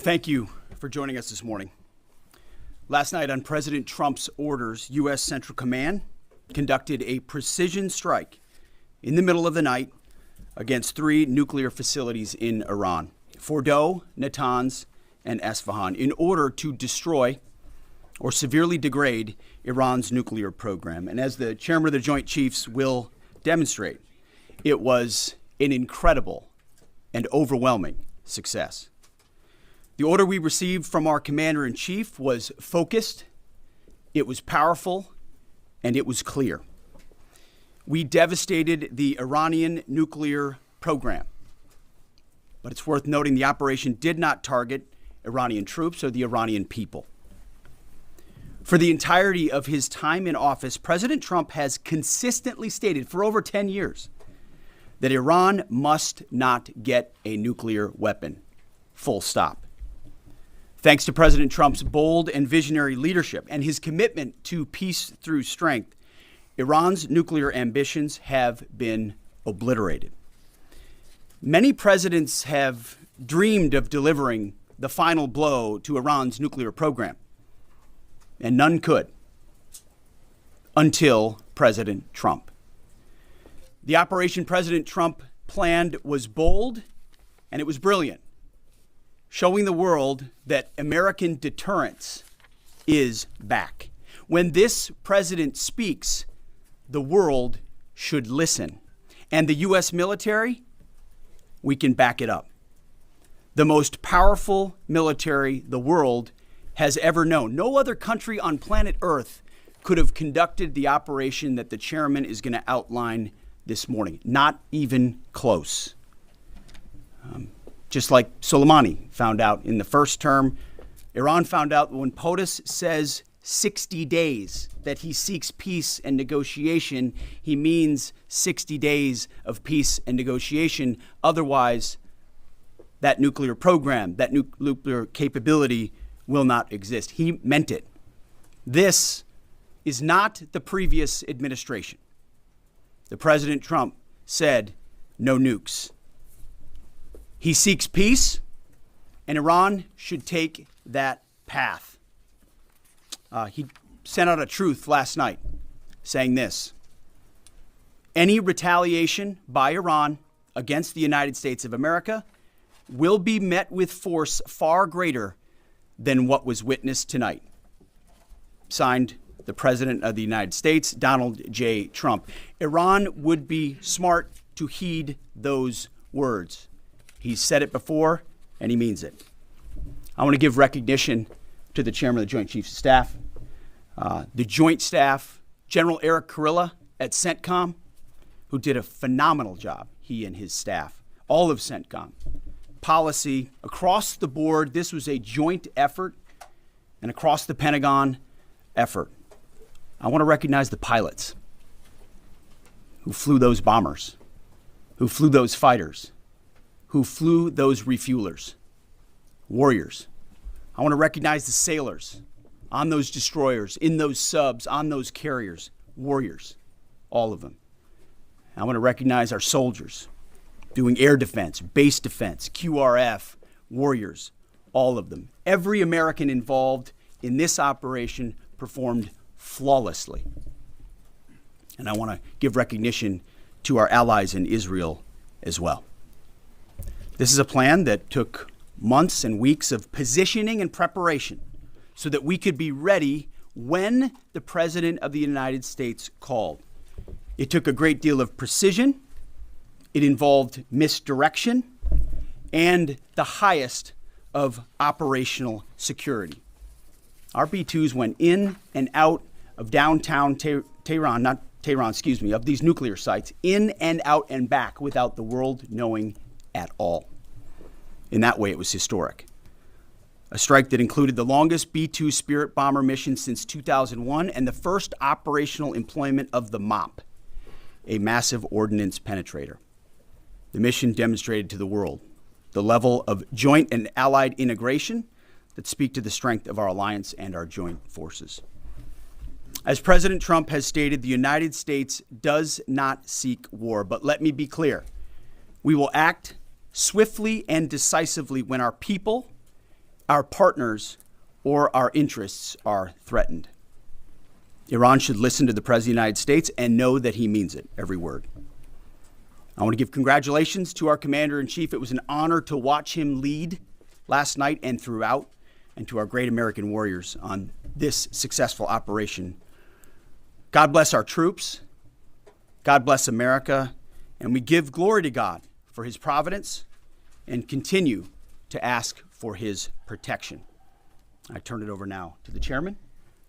Thank you for joining us this morning. Last night, on President Trump's orders, U.S. Central Command conducted a precision strike in the middle of the night against 3 nuclear facilities in Iran, Fordow, Natanz, and Isfahan, in order to destroy or severely degrade Iran's nuclear program. And as the chairman of the Joint Chiefs will demonstrate, it was an incredible and overwhelming success. The order we received from our commander-in-chief was focused, it was powerful, and it was clear. We devastated the Iranian nuclear program. But it's worth noting the operation did not target Iranian troops or the Iranian people. For the entirety of his time in office, President Trump has consistently stated for over 10 years that Iran must not get a nuclear weapon. Full stop. Thanks to President Trump's bold and visionary leadership and his commitment to peace through strength, Iran's nuclear ambitions have been obliterated. Many presidents have dreamed of delivering the final blow to Iran's nuclear program, and none could until President Trump. The operation President Trump planned was bold and it was brilliant, showing the world that American deterrence is back. When this president speaks, the world should listen. And the U.S. military, we can back it up. The most powerful military the world has ever known. No other country on planet Earth could have conducted the operation that the chairman is going to outline this morning. Not even close. Just like Soleimani found out in the first term, Iran found out when POTUS says 60 days that he seeks peace and negotiation, he means 60 days of peace and negotiation. Otherwise, that nuclear program, that nuclear capability will not exist. He meant it. This is not the previous administration. The President Trump said no nukes. He seeks peace, and Iran should take that path. He sent out a truth last night saying this: any retaliation by Iran against the United States of America will be met with force far greater than what was witnessed tonight. Signed, the President of the United States, Donald J. Trump. Iran would be smart to heed those words. He's said it before, and he means it. I want to give recognition to the chairman of the Joint Chiefs of Staff, the Joint Staff, General Eric Kurilla at CENTCOM, who did a phenomenal job, he and his staff, all of CENTCOM. Policy, across the board, this was a joint effort, and across the Pentagon effort. I want to recognize the pilots who flew those bombers, who flew those fighters, who flew those refuelers, warriors. I want to recognize the sailors on those destroyers, in those subs, on those carriers, warriors, all of them. I want to recognize our soldiers doing air defense, base defense, QRF, warriors, all of them. Every American involved in this operation performed flawlessly. And I want to give recognition to our allies in Israel as well. This is a plan that took months and weeks of positioning and preparation so that we could be ready when the President of the United States called. It took a great deal of precision. It involved misdirection and the highest of operational security. Our B-2s went in and out of downtown Tehran, of these nuclear sites, in and out and back without the world knowing at all. In that way, it was historic. A strike that included the longest B-2 Spirit bomber mission since 2001 and the first operational employment of the MOP, a massive ordnance penetrator. The mission demonstrated to the world the level of joint and allied integration that speak to the strength of our alliance and our joint forces. As President Trump has stated, the United States does not seek war, but let me be clear. We will act swiftly and decisively when our people our partners or our interests are threatened. Iran should listen to the President of the United States and know that he means it, every word. I want to give congratulations to our Commander-in-Chief. It was an honor to watch him lead last night and throughout, and to our great American warriors on this successful operation. God bless our troops. God bless America. And we give glory to God for his providence and continue to ask for his protection. I turn it over now to the chairman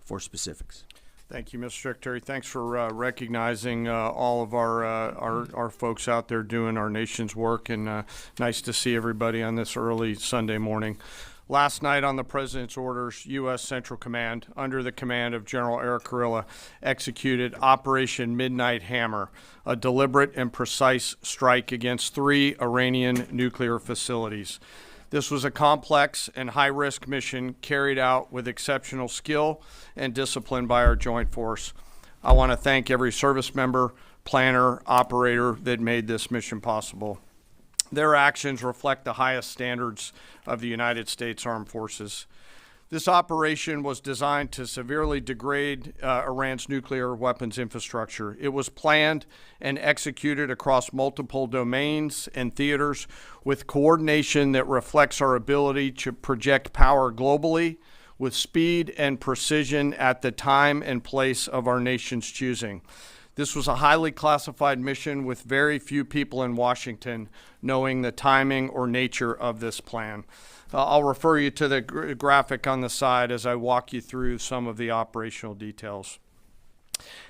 for specifics. Thank you, Mr. Secretary. Thanks for recognizing all of our folks out there doing our nation's work, and nice to see everybody on this early Sunday morning. Last night, on the President's orders, U.S. Central Command, under the command of General Eric Kurilla, executed Operation Midnight Hammer, a deliberate and precise strike against 3 Iranian nuclear facilities. This was a complex and high-risk mission carried out with exceptional skill and discipline by our joint force. I want to thank every service member, planner, operator that made this mission possible. Their actions reflect the highest standards of the United States Armed Forces. This operation was designed to severely degrade Iran's nuclear weapons infrastructure. It was planned and executed across multiple domains and theaters with coordination that reflects our ability to project power globally with speed and precision at the time and place of our nation's choosing. This was a highly classified mission with very few people in Washington knowing the timing or nature of this plan. I'll refer you to the graphic on the side as I walk you through some of the operational details.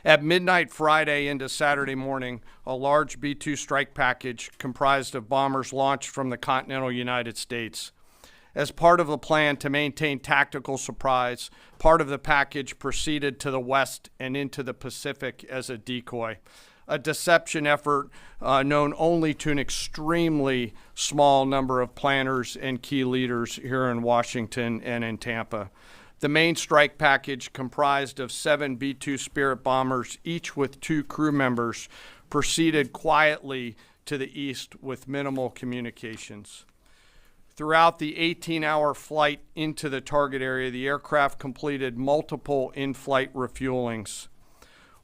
At midnight Friday into Saturday morning, a large B-2 strike package comprised of bombers launched from the continental United States. As part of the plan to maintain tactical surprise, part of the package proceeded to the west and into the Pacific as a decoy, a deception effort known only to an extremely small number of planners and key leaders here in Washington and in Tampa. The main strike package, comprised of 7 B-2 Spirit bombers, each with 2 crew members, proceeded quietly to the east with minimal communications. Throughout the 18-hour flight into the target area, the aircraft completed multiple in-flight refuelings.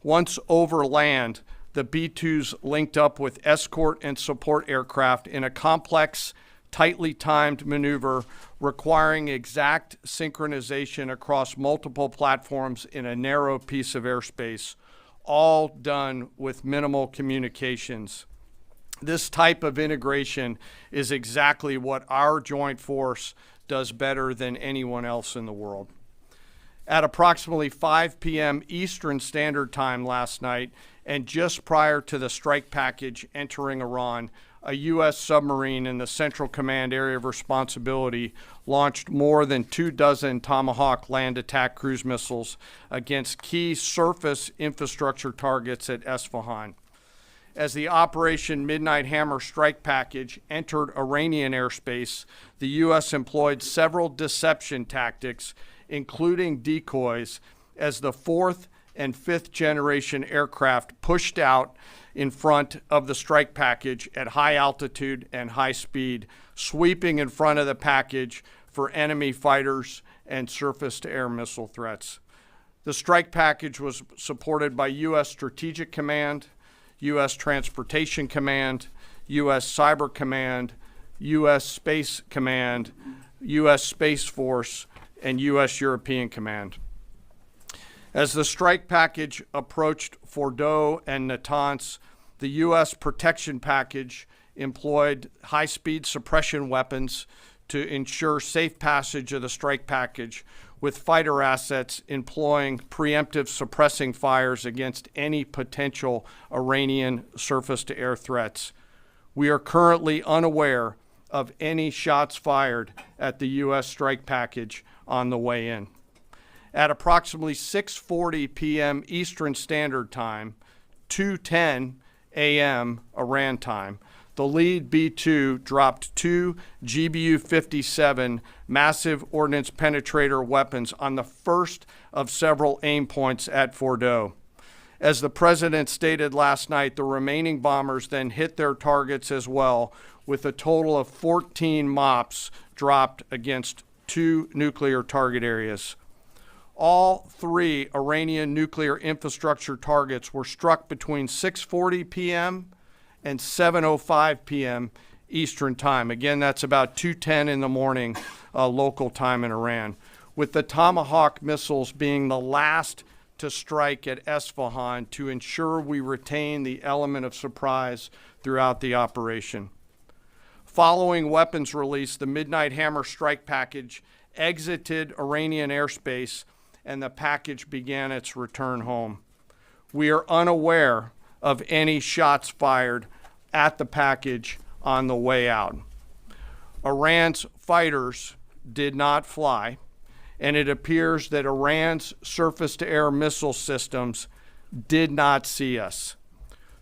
Once over land, the B-2s linked up with escort and support aircraft in a complex, tightly timed maneuver requiring exact synchronization across multiple platforms in a narrow piece of airspace, all done with minimal communications. This type of integration is exactly what our joint force does better than anyone else in the world. At approximately 5 p.m. Eastern Standard Time last night, and just prior to the strike package entering Iran, a U.S. submarine in the Central Command area of responsibility launched more than 24 Tomahawk land attack cruise missiles against key surface infrastructure targets at Isfahan. As the Operation Midnight Hammer strike package entered Iranian airspace, the U.S. employed several deception tactics, including decoys, as the 4th and 5th generation aircraft pushed out in front of the strike package at high altitude and high speed, sweeping in front of the package for enemy fighters and surface-to-air missile threats. The strike package was supported by U.S. Strategic Command, U.S. Transportation Command, U.S. Cyber Command, U.S. Space Command, U.S. Space Force, and U.S. European Command. As the strike package approached Fordow and Natanz, the U.S. protection package employed high-speed suppression weapons to ensure safe passage of the strike package, with fighter assets employing preemptive suppressing fires against any potential Iranian surface-to-air threats. We are currently unaware of any shots fired at the U.S. strike package on the way in. At approximately 6:40 p.m. Eastern Standard Time, 2:10 a.m. Iran time, the lead B-2 dropped 2 GBU-57 massive ordnance penetrator weapons on the first of several aim points at Fordow. As the president stated last night, the remaining bombers then hit their targets as well, with a total of 14 MOPs dropped against 2 nuclear target areas. All 3 Iranian nuclear infrastructure targets were struck between 6:40 p.m. and 7:05 p.m. Eastern Time. Again, that's about 2:10 in the morning local time in Iran, with the Tomahawk missiles being the last to strike at Isfahan to ensure we retain the element of surprise throughout the operation. Following weapons release, the Midnight Hammer strike package exited Iranian airspace and the package began its return home. We are unaware of any shots fired at the package on the way out. Iran's fighters did not fly, and it appears that Iran's surface-to-air missile systems did not see us.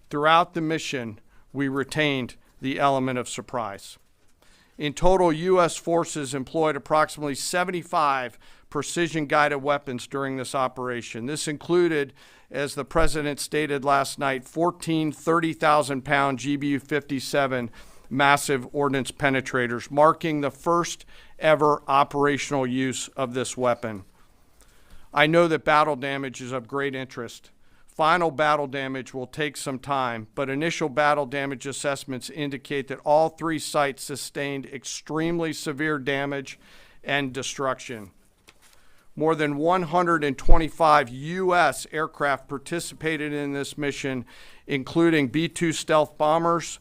Throughout the mission, we retained the element of surprise. In total, U.S. forces employed approximately 75 precision-guided weapons during this operation. This included, as the President stated last night, 14 30,000-pound GBU-57 massive ordnance penetrators, marking the first ever operational use of this weapon. I know that battle damage is of great interest. Final battle damage will take some time, but initial battle damage assessments indicate that all 3 sites sustained extremely severe damage and destruction. More than 125 U.S. aircraft participated in this mission, including B-2 stealth bombers,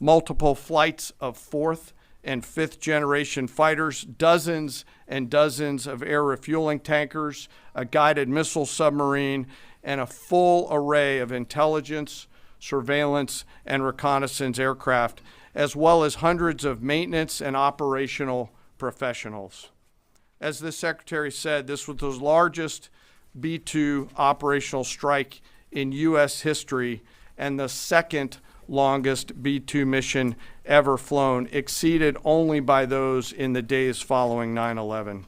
multiple flights of 4th and 5th generation fighters, dozens and dozens of air refueling tankers, a guided missile submarine, and a full array of intelligence, surveillance, and reconnaissance aircraft, as well as hundreds of maintenance and operational professionals. As the Secretary said, this was the largest B-2 operational strike in U.S. history and the second longest B-2 mission ever flown, exceeded only by those in the days following 9/11.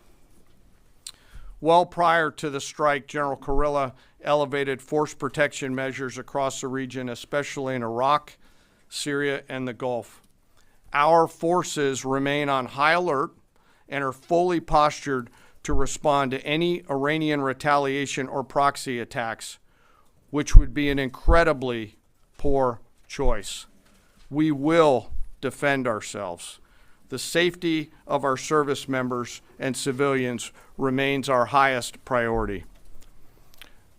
Well prior to the strike, General Kurilla elevated force protection measures across the region, especially in Iraq, Syria, and the Gulf. Our forces remain on high alert and are fully postured to respond to any Iranian retaliation or proxy attacks, which would be an incredibly poor choice. We will defend ourselves. The safety of our service members and civilians remains our highest priority.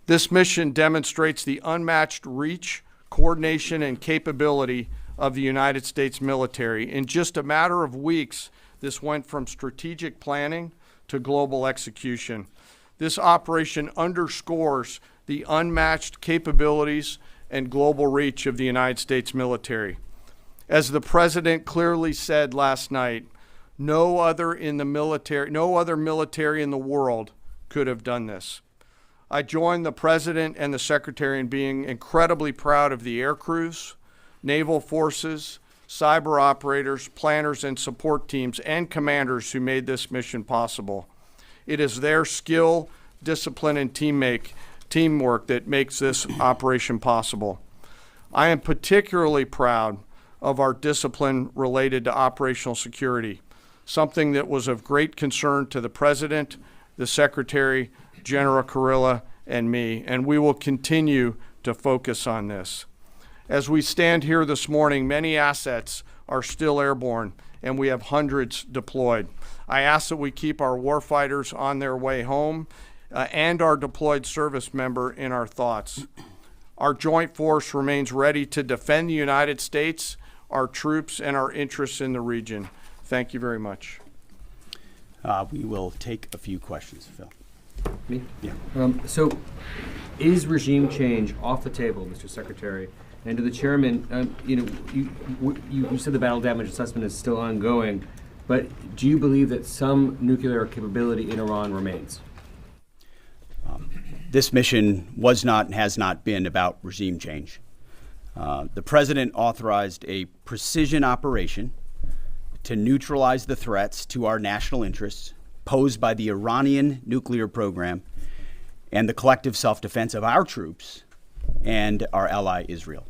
This mission demonstrates the unmatched reach, coordination, and capability of the United States military. In just a matter of weeks, this went from strategic planning to global execution. This operation underscores the unmatched capabilities and global reach of the United States military. As the President clearly said last night, no other military in the world could have done this. I join the President and the Secretary in being incredibly proud of the air crews, naval forces, cyber operators, planners, and support teams, and commanders who made this mission possible. It is their skill, discipline, and teamwork that makes this operation possible. I am particularly proud of our discipline related to operational security, something that was of great concern to the President, the Secretary, General Kurilla, and me, and we will continue to focus on this. As we stand here this morning, many assets are still airborne, and we have hundreds deployed. I ask that we keep our warfighters on their way home and our deployed service member in our thoughts. Our joint force remains ready to defend the United States, our troops, and our interests in the region. Thank you very much. We will take a few questions, Phil. Me? Yeah. So, is regime change off the table, Mr. Secretary? And to the chairman, you said the battle damage assessment is still ongoing, but do you believe that some nuclear capability in Iran remains? This mission was not and has not been about regime change. The President authorized a precision operation to neutralize the threats to our national interests posed by the Iranian nuclear program and the collective self-defense of our troops and our ally Israel.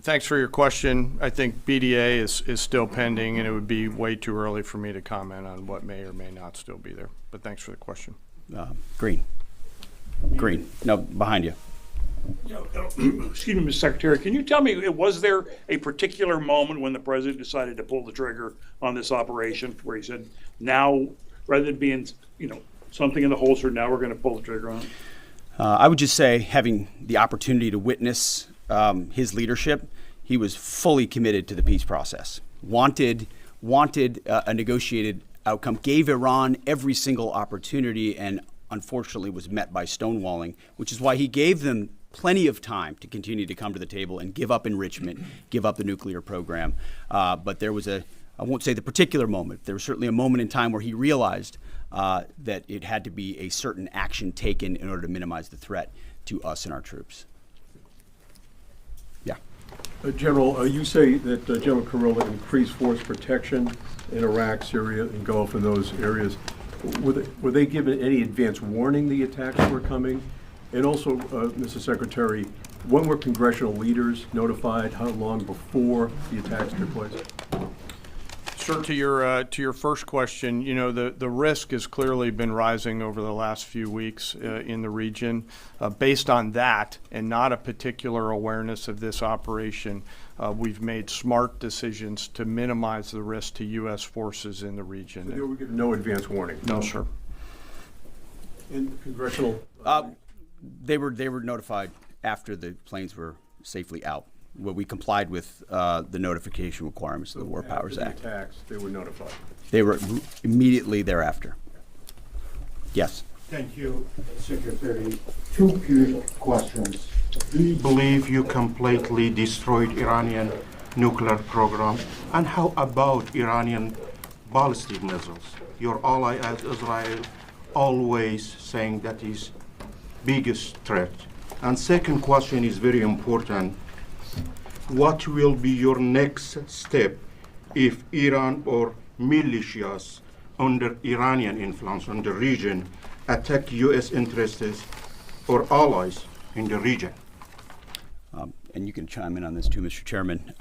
Thanks for your question. I think BDA is still pending, and it would be way too early for me to comment on what may or may not still be there. But thanks for the question. Green. No, behind you. Excuse me, Mr. Secretary, can you tell me, was there a particular moment when the president decided to pull the trigger on this operation where he said, now, rather than being, something in the holster, now we're going to pull the trigger on it? I would just say, having the opportunity to witness his leadership, he was fully committed to the peace process, wanted a negotiated outcome, gave Iran every single opportunity, and unfortunately was met by stonewalling, which is why he gave them plenty of time to continue to come to the table and give up enrichment, give up the nuclear program. But there was I won't say the particular moment, there was certainly a moment in time where he realized that it had to be a certain action taken in order to minimize the threat to us and our troops. Yeah. General, you say that General Kurilla increased force protection in Iraq, Syria, and Gulf, in those areas. Were they given any advance warning the attacks were coming? And also, Mr. Secretary, when were congressional leaders notified? How long before the attacks took place? Sure. To your first question, the risk has clearly been rising over the last few weeks in the region. Based on that, and not a particular awareness of this operation, we've made smart decisions to minimize the risk to U.S. forces in the region. So they were given no advance warning? No, sir. And congressional? They were notified after the planes were safely out. Well, we complied with the notification requirements of the War Powers Act. After the attacks, they were notified? They were immediately thereafter. Yes. Thank you, Secretary. Two quick questions. Do you believe you completely destroyed Iranian nuclear program? And how about Iranian ballistic missiles? Your ally as Israel always saying that is biggest threat. And second question is very important. What will be your next step if Iran or militias under Iranian influence in the region attack U.S. interests or allies in the region? And you can chime in on this too, Mr. Chairman.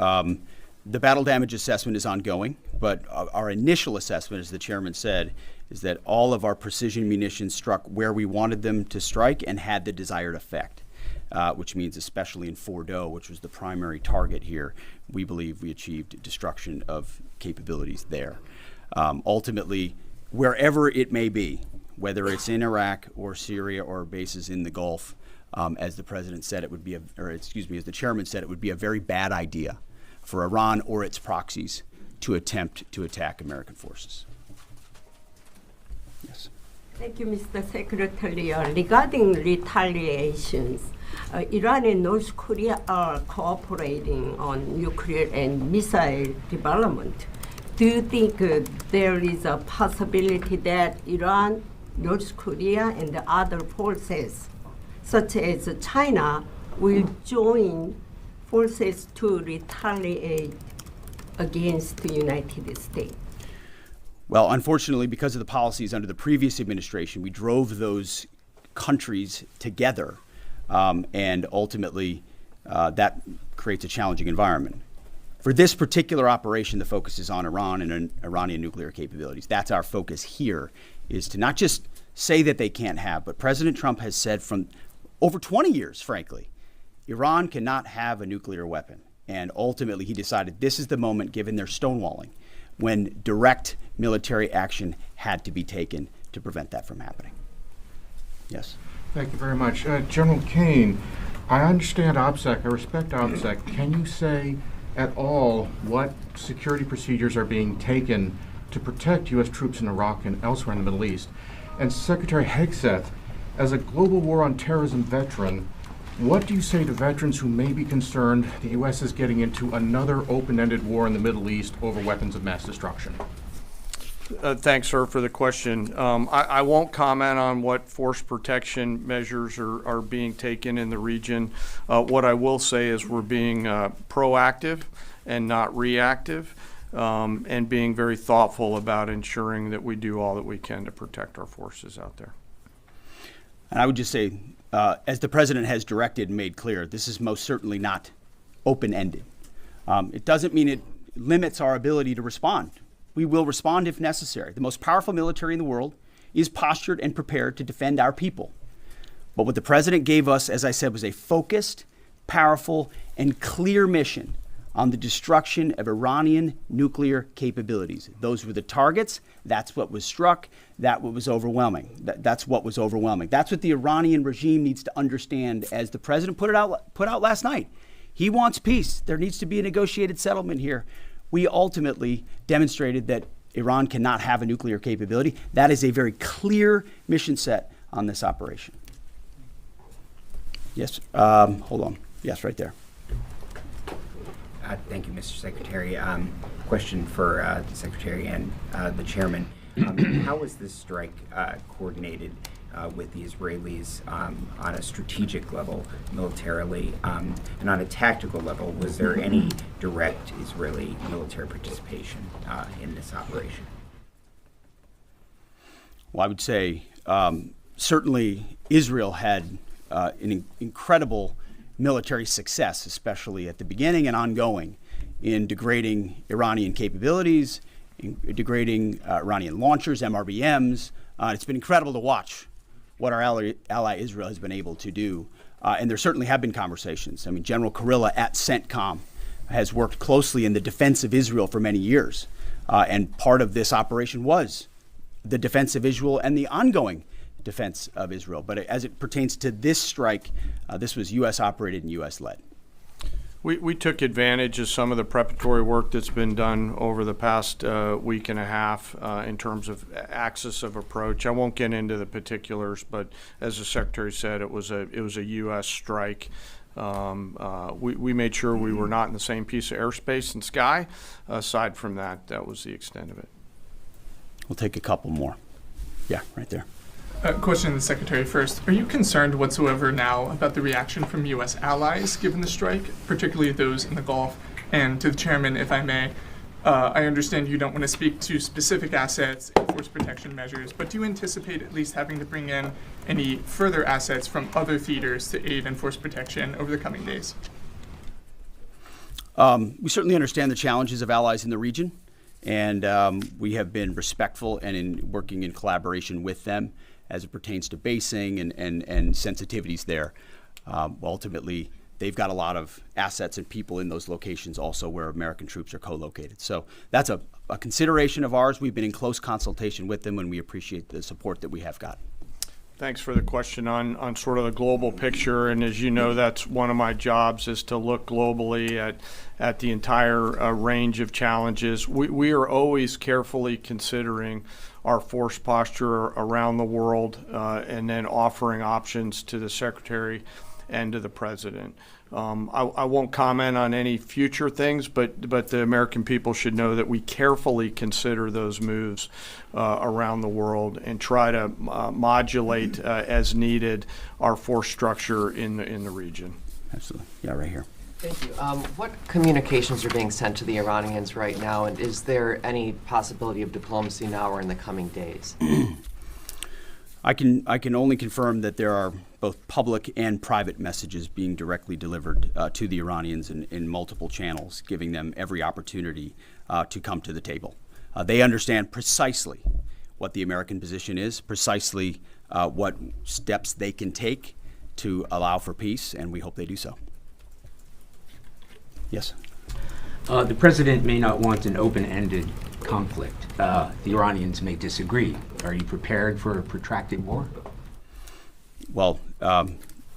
The battle damage assessment is ongoing, but our initial assessment, as the chairman said, is that all of our precision munitions struck where we wanted them to strike and had the desired effect. Which means especially in Fordow, which was the primary target here, we believe we achieved destruction of capabilities there. Ultimately, wherever it may be, whether it's in Iraq or Syria or bases in the Gulf, as the president said, it would be, as the chairman said, it would be a very bad idea for Iran or its proxies to attempt to attack American forces. Yes. Thank you, Mr. Secretary. Regarding retaliations, Iran and North Korea are cooperating on nuclear and missile development. Do you think there is a possibility that Iran, North Korea, and the other forces, such as China, will join forces to retaliate against the United States? Well, unfortunately, because of the policies under the previous administration, we drove those countries together, and ultimately that creates a challenging environment. For this particular operation, the focus is on Iran and Iranian nuclear capabilities. That's our focus here, is to not just say that they can't have, but President Trump has said from over 20 years, frankly, Iran cannot have a nuclear weapon. And ultimately, he decided this is the moment, given their stonewalling, when direct military action had to be taken to prevent that from happening. Yes. Thank you very much. General Kane, I understand OPSEC, I respect OPSEC. Can you say at all what security procedures are being taken to protect U.S. troops in Iraq and elsewhere in the Middle East? And Secretary Hegseth, as a global war on terrorism veteran, what do you say to veterans who may be concerned the U.S. is getting into another open-ended war in the Middle East over weapons of mass destruction? Thanks, sir, for the question. I won't comment on what force protection measures are being taken in the region. What I will say is we're being proactive and not reactive, and being very thoughtful about ensuring that we do all that we can to protect our forces out there. And I would just say, as the president has directed and made clear, this is most certainly not open-ended. It doesn't mean it limits our ability to respond. We will respond if necessary. The most powerful military in the world is postured and prepared to defend our people. But what the president gave us, as I said, was a focused, powerful, and clear mission on the destruction of Iranian nuclear capabilities. Those were the targets. That's what was struck. That's what was overwhelming. That's what was overwhelming. That's what the Iranian regime needs to understand, as the president put out last night. He wants peace. There needs to be a negotiated settlement here. We ultimately demonstrated that Iran cannot have a nuclear capability. That is a very clear mission set on this operation. Yes, hold on. Yes, right there. Thank you, Mr. Secretary. Question for the Secretary and the Chairman. How was this strike coordinated with the Israelis on a strategic level, militarily, and on a tactical level? Was there any direct Israeli military participation in this operation? Well, I would say certainly Israel had an incredible military success, especially at the beginning and ongoing, in degrading Iranian capabilities, in degrading Iranian launchers, MRBMs. It's been incredible to watch what our ally Israel has been able to do. And there certainly have been conversations. I mean, General Kurilla at CENTCOM has worked closely in the defense of Israel for many years. And part of this operation was the defense of Israel and the ongoing defense of Israel. But as it pertains to this strike, this was U.S. operated and U.S. led. We took advantage of some of the preparatory work that's been done over the past week and a half in terms of axis of approach. I won't get into the particulars, but as the Secretary said, it was a U.S. strike. We made sure we were not in the same piece of airspace and sky. Aside from that, that was the extent of it. We'll take a couple more. Yeah, right there. Question to the Secretary first. Are you concerned whatsoever now about the reaction from U.S. allies given the strike, particularly those in the Gulf? And to the Chairman, if I may, I understand you don't want to speak to specific assets and force protection measures, but do you anticipate at least having to bring in any further assets from other theaters to aid in force protection over the coming days? We certainly understand the challenges of allies in the region, and we have been respectful and in working in collaboration with them as it pertains to basing and sensitivities there. Ultimately, they've got a lot of assets and people in those locations also where American troops are co-located. So that's a consideration of ours. We've been in close consultation with them, and we appreciate the support that we have got. Thanks for the question on sort of the global picture. And as you know, that's one of my jobs, is to look globally at the entire range of challenges. We are always carefully considering our force posture around the world and then offering options to the Secretary and to the President. I won't comment on any future things, but the American people should know that we carefully consider those moves around the world and try to modulate as needed our force structure in the region. Absolutely. Yeah, right here. Thank you. What communications are being sent to the Iranians right now, and is there any possibility of diplomacy now or in the coming days? I can only confirm that there are both public and private messages being directly delivered to the Iranians in multiple channels, giving them every opportunity to come to the table. They understand precisely what the American position is, precisely what steps they can take to allow for peace, and we hope they do so. Yes. The president may not want an open-ended conflict. The Iranians may disagree. Are you prepared for a protracted war? Well,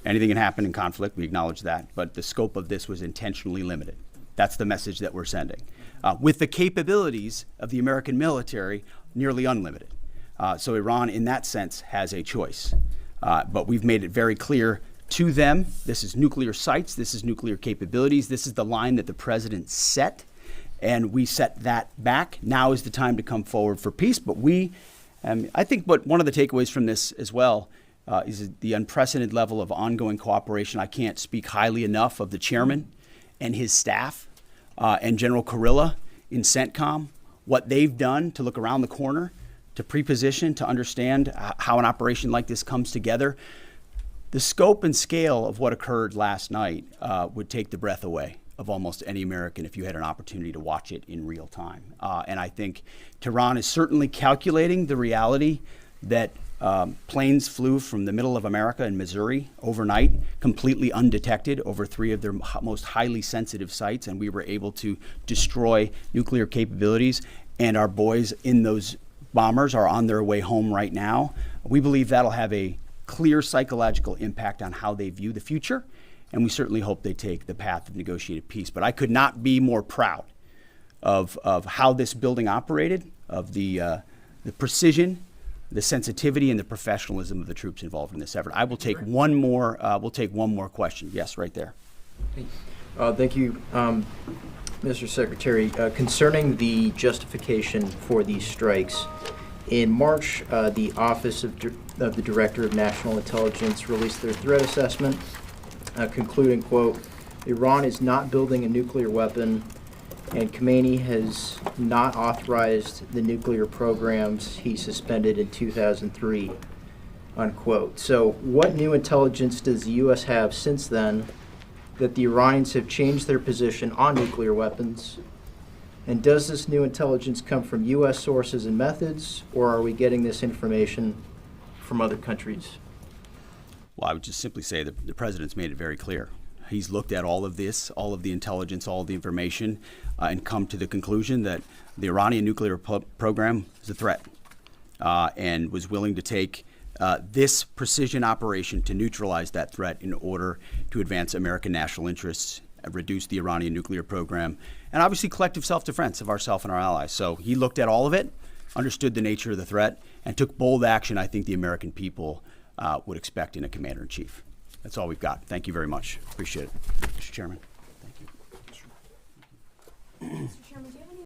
anything can happen in conflict. We acknowledge that. But the scope of this was intentionally limited. That's the message that we're sending. With the capabilities of the American military, nearly unlimited. So Iran, in that sense, has a choice. But we've made it very clear to them, this is nuclear sites, this is nuclear capabilities, this is the line that the president set, and we set that back. Now is the time to come forward for peace. But I think one of the takeaways from this as well is the unprecedented level of ongoing cooperation. I can't speak highly enough of the chairman and his staff and General Kurilla in CENTCOM, what they've done to look around the corner, to pre-position, to understand how an operation like this comes together. The scope and scale of what occurred last night would take the breath away of almost any American if you had an opportunity to watch it in real time. And I think Tehran is certainly calculating the reality that planes flew from the middle of America in Missouri overnight, completely undetected over 3 of their most highly sensitive sites, and we were able to destroy nuclear capabilities. And our boys in those bombers are on their way home right now. We believe that'll have a clear psychological impact on how they view the future, and we certainly hope they take the path of negotiated peace. But I could not be more proud of how this building operated, of the precision, the sensitivity, and the professionalism of the troops involved in this effort. I will take one more. We'll take one more question. Yes, right there. Thank you, Mr. Secretary. Concerning the justification for these strikes, in March, the Office of the Director of National Intelligence released their threat assessment, concluding, quote, Iran is not building a nuclear weapon, and Khamenei has not authorized the nuclear programs he suspended in 2003, unquote. So what new intelligence does the U.S. have since then that the Iranians have changed their position on nuclear weapons? And does this new intelligence come from U.S. sources and methods, or are we getting this information from other countries? Well, I would just simply say that the president's made it very clear. He's looked at all of this, all of the intelligence, all of the information, and come to the conclusion that the Iranian nuclear program is a threat, and was willing to take this precision operation to neutralize that threat in order to advance American national interests, reduce the Iranian nuclear program, and obviously collective self-defense of ourselves and our allies. So he looked at all of it, understood the nature of the threat, and took bold action I think the American people would expect in a commander-in-chief. That's all we've got. Thank you very much. Appreciate it. Mr. Chairman. Thank you. Mr. Chairman,